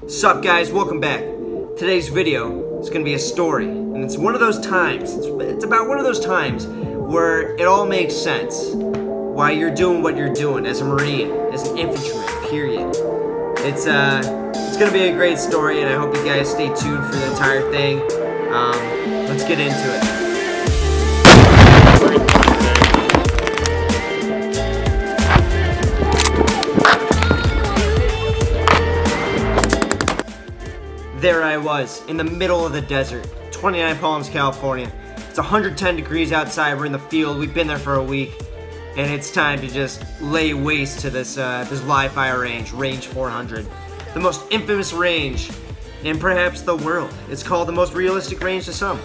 Sup guys, welcome back. Today's video is going to be a story, and it's one of those times, it's about one of those times where it all makes sense. Why you're doing what you're doing as a Marine, as an infantryman, period. It's going to be a great story, and I hope you guys stay tuned for the entire thing. Let's get into it. There I was, in the middle of the desert, 29 Palms, California. It's 110 degrees outside, we're in the field, we've been there for a week, and it's time to just lay waste to this live fire range, Range 400. The most infamous range in perhaps the world. It's called the most realistic range to some.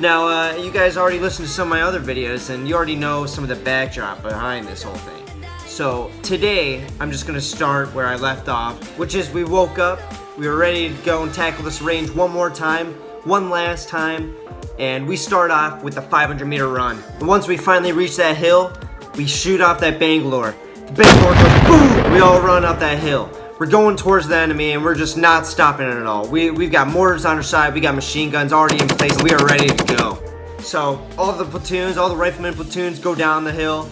Now, you guys already listened to some of my other videos, and you already know some of the backdrop behind this whole thing. So, today, I'm just gonna start where I left off, which is we woke up, we were ready to go and tackle this range one more time, one last time, and we start off with the 500-meter run. And once we finally reach that hill, we shoot off that Bangalore. The Bangalore goes boom! We all run up that hill. We're going towards the enemy, and we're just not stopping it at all. We've got mortars on our side, we got machine guns already in place, and we are ready to go. So, all the platoons, all the rifleman platoons go down the hill,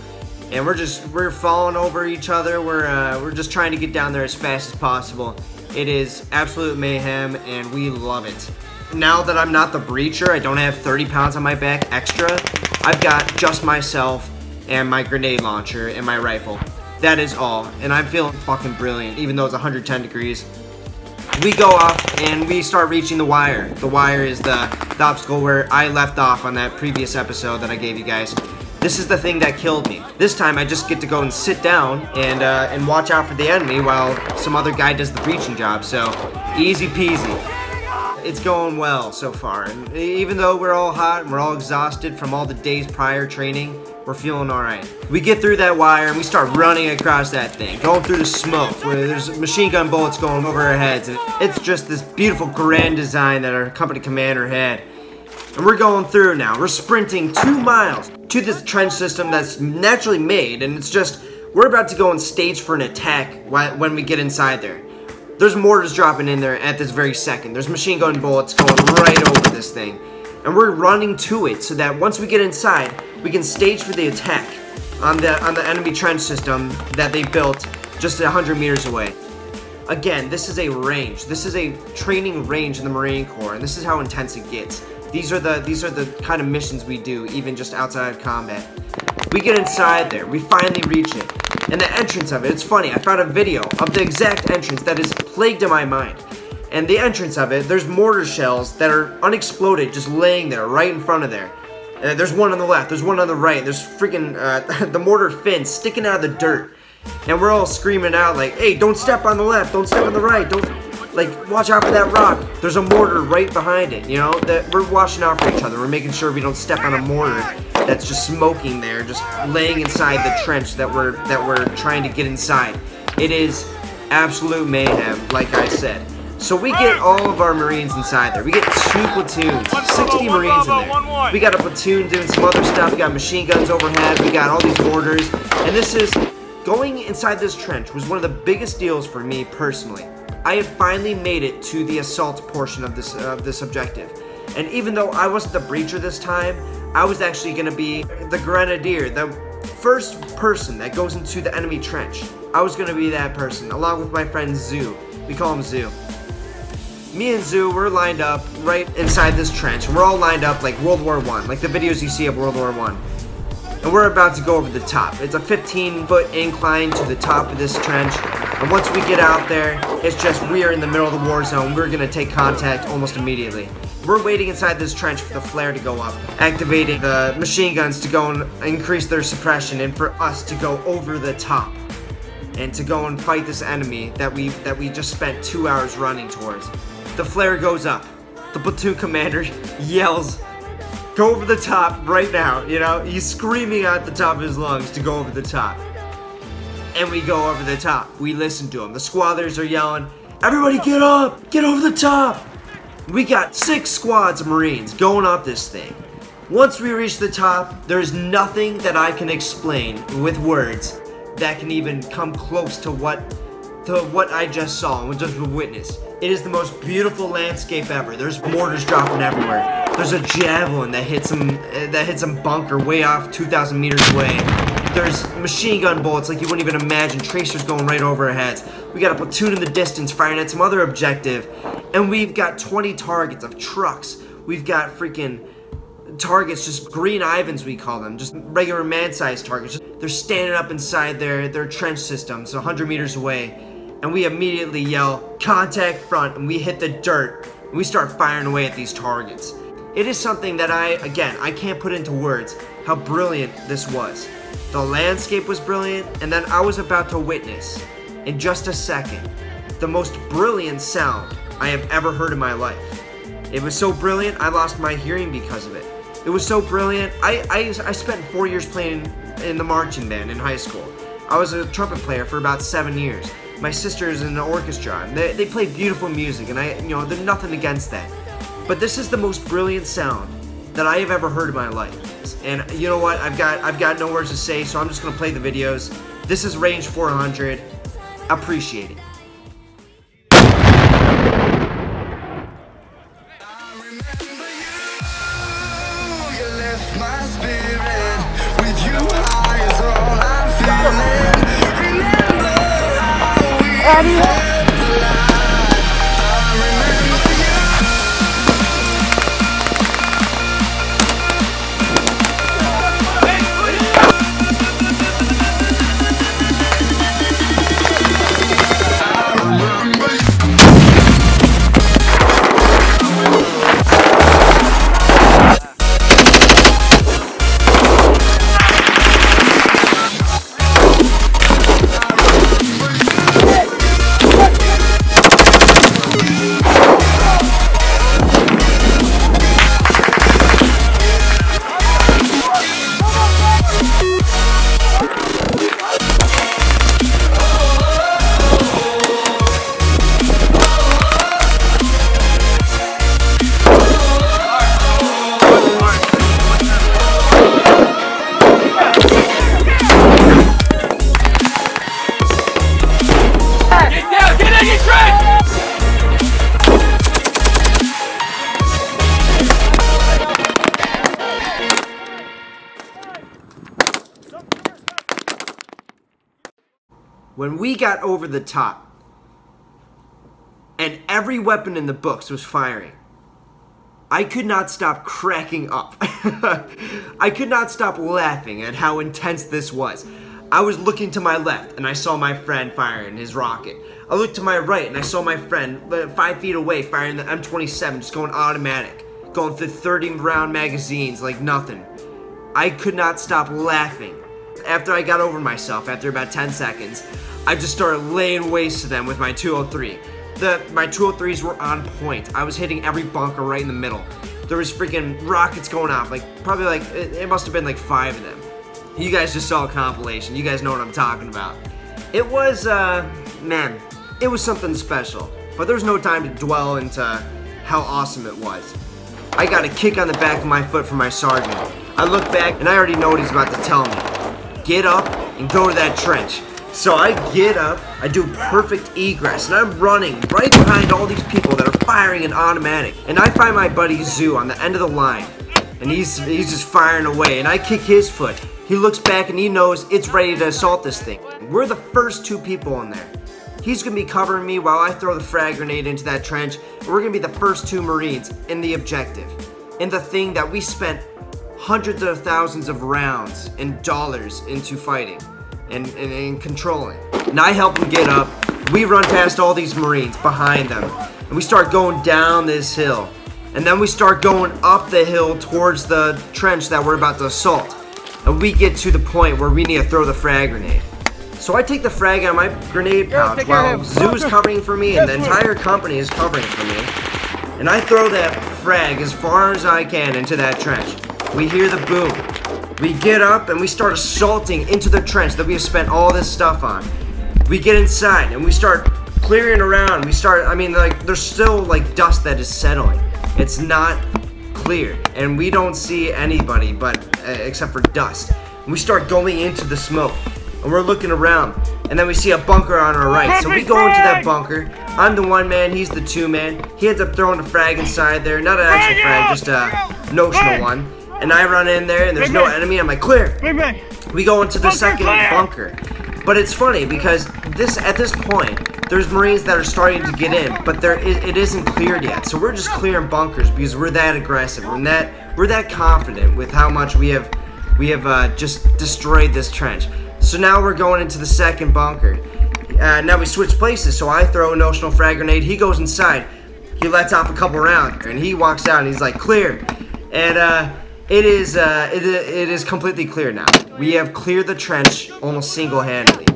and we're falling over each other. We're just trying to get down there as fast as possible. It is absolute mayhem, and we love it. Now that I'm not the breacher, I don't have 30 pounds on my back extra. I've got just myself and my grenade launcher and my rifle. That is all, and I'm feeling fucking brilliant, even though it's 110 degrees. We go off, and we start reaching the wire. The wire is the obstacle where I left off on that previous episode that I gave you guys. This is the thing that killed me. This time I just get to go and sit down and watch out for the enemy while some other guy does the breaching job, so easy peasy. It's going well so far, and even though we're all hot and we're all exhausted from all the days prior training, we're feeling alright. We get through that wire and we start running across that thing, going through the smoke where there's machine gun bullets going over our heads, and it's just this beautiful grand design that our company commander had. And we're going through now. We're sprinting 2 miles to this trench system that's naturally made, and it's just, we're about to go and stage for an attack when we get inside there. There's mortars dropping in there at this very second. There's machine gun bullets going right over this thing. And we're running to it so that once we get inside, we can stage for the attack on the enemy trench system that they built just 100 meters away. Again, this is a range. This is a training range in the Marine Corps, and this is how intense it gets. These are the kind of missions we do, even just outside of combat. We get inside there, we finally reach it. And the entrance of it, it's funny, I found a video of the exact entrance that is plagued in my mind. And the entrance of it, there's mortar shells that are unexploded, just laying there, right in front of there. There's one on the left, there's one on the right, there's freaking, the mortar fins sticking out of the dirt. And we're all screaming out like, hey, don't step on the left, don't step on the right, don't... Like, watch out for that rock. There's a mortar right behind it, you know? That we're watching out for each other. We're making sure we don't step on a mortar that's just smoking there, just laying inside the trench that we're trying to get inside. It is absolute mayhem, like I said. So we get all of our Marines inside there. We get 2 platoons, 60 Marines in there. We got a platoon doing some other stuff. We got machine guns overhead. We got all these mortars. And this is, going inside this trench was one of the biggest deals for me personally. I had finally made it to the assault portion of this objective. And even though I wasn't the breacher this time, I was actually going to be the grenadier, the first person that goes into the enemy trench. I was going to be that person, along with my friend Zoo. We call him Zoo. Me and Zoo, we're lined up right inside this trench. We're all lined up like World War I, like the videos you see of World War I. And we're about to go over the top. It's a 15-foot incline to the top of this trench. And once we get out there, it's just we are in the middle of the war zone. We're going to take contact almost immediately. We're waiting inside this trench for the flare to go up, activating the machine guns to go and increase their suppression, and for us to go over the top and to go and fight this enemy that we just spent 2 hours running towards. The flare goes up. The platoon commander yells, "Go over the top right now," you know? He's screaming at the top of his lungs to go over the top. And we go over the top. We listen to him. The squatters are yelling, "Everybody get up! Get over the top!" We got 6 squads of Marines going up this thing. Once we reach the top, there's nothing that I can explain with words that can even come close to what to what I just saw and just witnessed. It is the most beautiful landscape ever. There's mortars dropping everywhere. There's a javelin that hits some bunker way off 2,000 meters away. There's machine gun bullets like you wouldn't even imagine. Tracers going right over our heads. We got a platoon in the distance firing at some other objective. And we've got 20 targets of trucks. We've got freaking targets, just green Ivans we call them, just regular man-sized targets. They're standing up inside their trench systems 100 meters away. And we immediately yell, contact front, and we hit the dirt. And we start firing away at these targets. It is something that I can't put into words how brilliant this was. The landscape was brilliant, and then I was about to witness, in just a second, the most brilliant sound I have ever heard in my life. It was so brilliant, I lost my hearing because of it. It was so brilliant. I spent 4 years playing in the marching band in high school. I was a trumpet player for about 7 years. My sister's in the orchestra, and they play beautiful music, and there's nothing against that. But this is the most brilliant sound that I have ever heard in my life. And you know what? I've got no words to say, so I'm just gonna play the videos. This is Range 400. Appreciate it. When we got over the top, and every weapon in the books was firing, I could not stop cracking up. I could not stop laughing at how intense this was. I was looking to my left, and I saw my friend firing his rocket. I looked to my right, and I saw my friend 5 feet away firing the M27, just going automatic, going through 30-round magazines like nothing. I could not stop laughing. After I got over myself, after about 10 seconds, I just started laying waste to them with my 203. My 203s were on point. I was hitting every bunker right in the middle. There was freaking rockets going off, it must have been like 5 of them. You guys just saw a compilation. You guys know what I'm talking about. It was, man, it was something special. But there's no time to dwell into how awesome it was. I got a kick on the back of my foot from my sergeant. I look back, and I already know what he's about to tell me. Get up and go to that trench. So I get up, I do perfect egress, and I'm running right behind all these people that are firing an automatic. And I find my buddy Zoo on the end of the line, and he's just firing away, and I kick his foot. He looks back and he knows it's ready to assault this thing. We're the first 2 people in there. He's gonna be covering me while I throw the frag grenade into that trench, and we're gonna be the first 2 Marines in the objective. In the thing that we spent hundreds of thousands of rounds and dollars into fighting and controlling. And I help him get up. We run past all these Marines behind them, and we start going down this hill. And then we start going up the hill towards the trench that we're about to assault. And we get to the point where we need to throw the frag grenade. So I take the frag out of my grenade pouch while Zoo's covering for me and the entire company is covering for me. And I throw that frag as far as I can into that trench. We hear the boom. We get up and we start assaulting into the trench that we have spent all this stuff on. We get inside and we start clearing around. There's still like dust that is settling. It's not clear, and we don't see anybody but except for dust. And we start going into the smoke, and we're looking around. and then we see a bunker on our right. So we go into that bunker. I'm the 1-man, he's the 2-man. He ends up throwing a frag inside there. Not an actual frag, just a notional one. And I run in there, and there's no enemy. I'm like, clear. We go into the second bunker. But it's funny because at this point, there's Marines that are starting to get in, but it isn't cleared yet. So we're just clearing bunkers because we're that aggressive. We're that confident with how much we have just destroyed this trench. So now we're going into the second bunker. Now we switch places. So I throw a notional frag grenade. He goes inside. He lets off a couple rounds, and he walks out and he's like, clear. And it is completely clear now. We have cleared the trench almost single-handedly.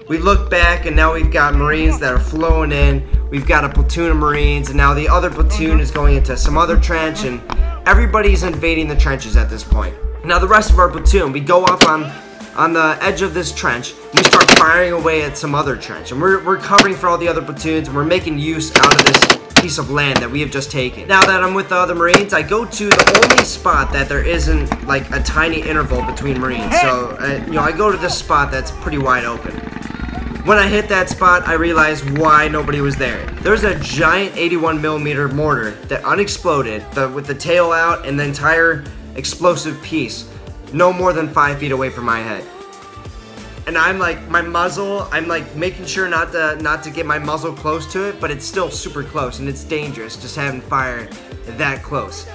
We look back, and now we've got Marines that are flowing in. We've got a platoon of Marines, and now the other platoon is going into some other trench, and everybody's invading the trenches at this point. Now the rest of our platoon, we go up on the edge of this trench, and we start firing away at some other trench, and we're covering for all the other platoons, and we're making use out of this piece of land that we have just taken. Now that I'm with the other Marines, I go to the only spot that there isn't like a tiny interval between Marines. So, you know, I go to this spot that's pretty wide open. When I hit that spot, I realize why nobody was there. There's a giant 81mm mortar that unexploded, with the tail out and the entire explosive piece, no more than 5 feet away from my head. And I'm like, my muzzle, I'm like making sure not to get my muzzle close to it, but it's still super close, and it's dangerous just having fire that close.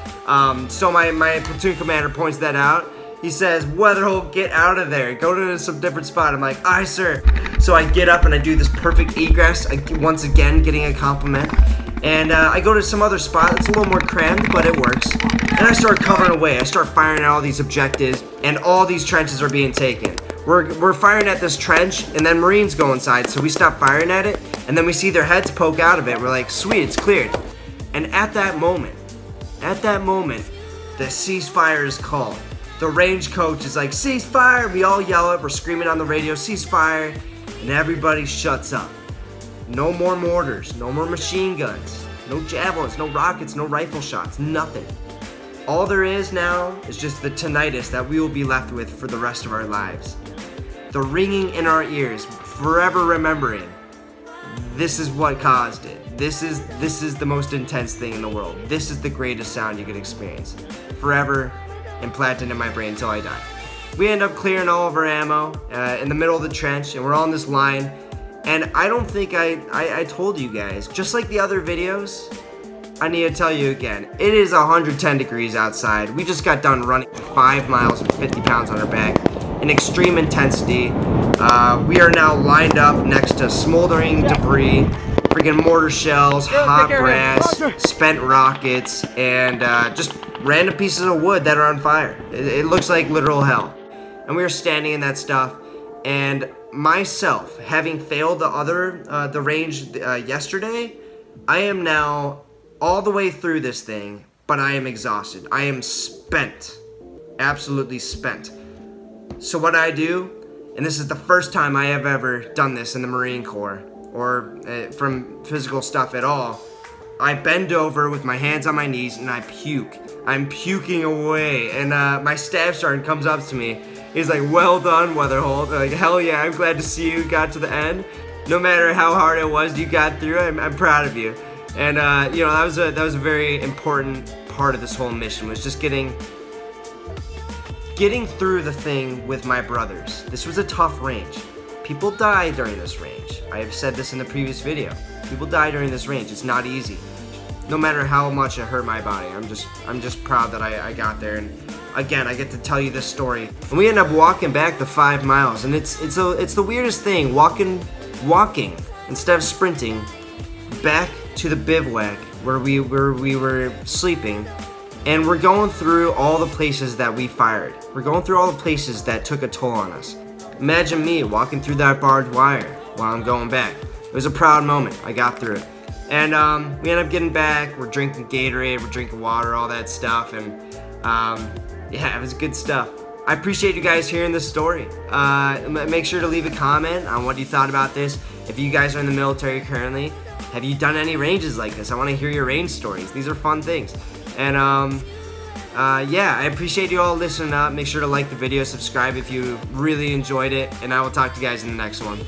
So my platoon commander points that out. He says, Weatherholt, get out of there. Go to some different spot. I'm like, aye, sir. So I get up and I do this perfect egress, once again getting a compliment. And I go to some other spot. It's a little more crammed, but it works. And I start covering away. I start firing at all these objectives, and all these trenches are being taken. We're firing at this trench, and then Marines go inside, so we stop firing at it, and then we see their heads poke out of it. We're like, sweet, it's cleared. And at that moment, the ceasefire is called. The range coach is like, ceasefire! We all yell it, we're screaming on the radio, ceasefire, and everybody shuts up. No more mortars, no more machine guns, no javelins, no rockets, no rifle shots, nothing. All there is now is just the tinnitus that we will be left with for the rest of our lives. The ringing in our ears, forever remembering, this is what caused it. This is the most intense thing in the world. This is the greatest sound you could experience. Forever implanted in my brain until I die. We end up clearing all of our ammo in the middle of the trench, and we're on this line. And I don't think I told you guys, just like the other videos, I need to tell you again, it is 110 degrees outside. We just got done running 5 miles with 50 pounds on our back in extreme intensity. We are now lined up next to smoldering debris, freaking mortar shells, hot brass, spent rockets, and just random pieces of wood that are on fire. It looks like literal hell. And we were standing in that stuff, and myself, having failed the range yesterday, I am now all the way through this thing, but I am exhausted. I am spent. Absolutely spent. So what I do, and this is the first time I have ever done this in the Marine Corps, or from physical stuff at all, I bend over with my hands on my knees and I puke. I'm puking away, and my staff sergeant comes up to me. He's like, well done, Weatherholt. Like, hell yeah, I'm glad to see you got to the end. No matter how hard it was, you got through it. I'm proud of you. And you know, that was a very important part of this whole mission, was just getting through the thing with my brothers. This was a tough range. People die during this range. I have said this in the previous video. People die during this range. It's not easy. No matter how much it hurt my body, I'm just proud that I got there. And again, I get to tell you this story. And we end up walking back the 5 miles, and it's the weirdest thing, walking instead of sprinting back to the bivouac where we were sleeping. And we're going through all the places that we fired. We're going through all the places that took a toll on us. Imagine me walking through that barbed wire while I'm going back. It was a proud moment. I got through it. And we end up getting back. We're drinking Gatorade, we're drinking water, all that stuff. And yeah, it was good stuff. I appreciate you guys hearing this story. Make sure to leave a comment on what you thought about this. If you guys are in the military currently, have you done any ranges like this? I want to hear your range stories. These are fun things. And yeah, I appreciate you all listening up. Make sure to like the video, subscribe if you really enjoyed it, and I will talk to you guys in the next one.